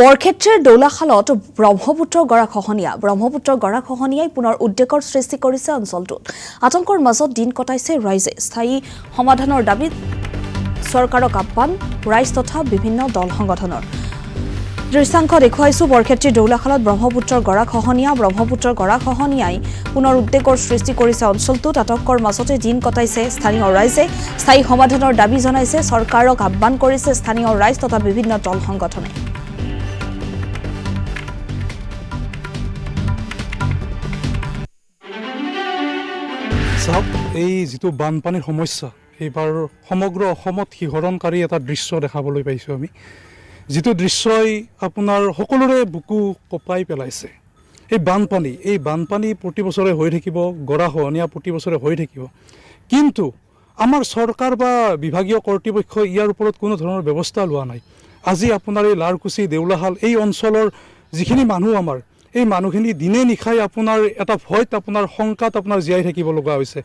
বৰক্ষেত্ৰীৰ দৌলাখালত ব্ৰহ্মপুত্ৰৰ গৰাখহনীয়াই পুনৰ উদ্বেগৰ সৃষ্টি কৰিছে অঞ্চলটোত। আতংকৰ মাজত দিন কটাইছে ৰাইজে। স্থায়ী সমাধানৰ দাবীত চৰকাৰক আহ্বান ৰাইজ তথা বিভিন্ন দল সংগঠনৰ। দৃশ্যাংশ দেখুৱাইছো বৰক্ষেত্ৰীৰ দৌলাখালত ব্ৰহ্মপুত্ৰৰ গৰাখহনীয়াই পুনৰ উদ্বেগৰ সৃষ্টি কৰিছে অঞ্চলটোত। আতংকৰ মাজতে দিন কটাইছে স্থানীয় ৰাইজে। স্থায়ী সমাধানৰ দাবী জনাইছে চৰকাৰক আহ্বান কৰিছে স্থানীয় ৰাইজ তথা বিভিন্ন দল সংগঠনে। এই যিটো বানপানীৰ সমস্যা এইবাৰ সমগ্ৰ অসমত শিহৰণকাৰী এটা দৃশ্য দেখাবলৈ পাইছোঁ আমি, যিটো দৃশ্যই আপোনাৰ সকলোৰে বুকু কঁপাই পেলাইছে। এই বানপানী প্ৰতি বছৰে হৈ থাকিব, গৰাখহনীয়া প্ৰতি বছৰে হৈ থাকিব, কিন্তু আমাৰ চৰকাৰ বা বিভাগীয় কৰ্তৃপক্ষই ইয়াৰ ওপৰত কোনো ধৰণৰ ব্যৱস্থা লোৱা নাই। আজি আপোনাৰ এই লাৰকুছি দেউলাশাল এই অঞ্চলৰ যিখিনি মানুহ আমাৰ, এই মানুহখিনি দিনে নিশাই আপোনাৰ এটা ভয়ত আপোনাৰ শংকাত আপোনাৰ জীয়াই থাকিব লগা হৈছে।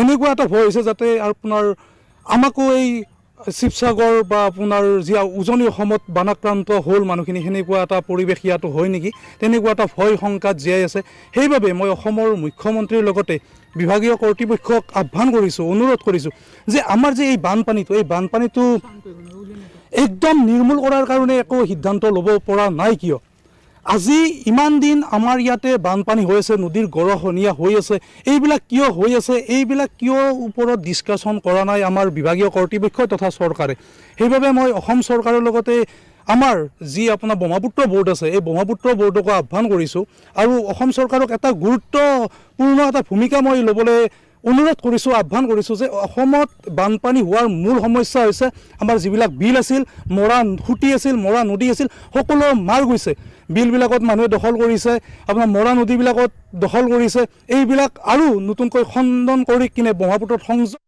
এনেকুৱা এটা ভয় হৈছে যাতে আপোনাৰ আমাকো এই শিৱসাগৰ বা আপোনাৰ যি উজনি অসমত বানাক্ৰান্ত হ'ল মানুহখিনি, সেনেকুৱা এটা পৰিৱেশ ইয়াতো হয় নেকি, তেনেকুৱা এটা ভয় শংকাত জীয়াই আছে। সেইবাবে মই অসমৰ মুখ্যমন্ত্ৰীৰ লগতে বিভাগীয় কৰ্তৃপক্ষক আহ্বান কৰিছোঁ, অনুৰোধ কৰিছোঁ যে আমাৰ যে এই বানপানীটো একদম নিৰ্মূল কৰাৰ কাৰণে একো সিদ্ধান্ত ল'ব পৰা নাই কিয়? আজি ইমান দিন আমাৰ ইয়াতে বানপানী হৈ আছে, নদীৰ গৰাখহনীয়া হৈ আছে, এইবিলাক কিয় হৈ আছে, এইবিলাক কিয় ওপৰত ডিছকাশ্যন কৰা নাই আমাৰ বিভাগীয় কৰ্তৃপক্ষ তথা চৰকাৰে। সেইবাবে মই অসম চৰকাৰৰ লগতে আমাৰ যি আপোনাৰ ব্ৰহ্মপুত্ৰ বোৰ্ড আছে, এই ব্ৰহ্মপুত্ৰ বোৰ্ডকো আহ্বান কৰিছোঁ আৰু অসম চৰকাৰক এটা গুৰুত্বপূৰ্ণ এটা ভূমিকা মই ল'বলৈ অনুৰোধ কৰিছোঁ, আহ্বান কৰিছোঁ যে অসমত বানপানী হোৱাৰ মূল সমস্যা হৈছে আমাৰ যিবিলাক বিল আছিল, মৰা সুঁতি আছিল, মৰা নদী আছিল, সকলো মাৰ গৈছে। বিলবিলাকত মানুহে দখল কৰিছে, আপোনাৰ মৰা নদীবিলাকত দখল কৰিছে। এইবিলাক আৰু নতুনকৈ খণ্ডন কৰি কিনে ব্ৰহ্মপুত্ৰত সংযোগ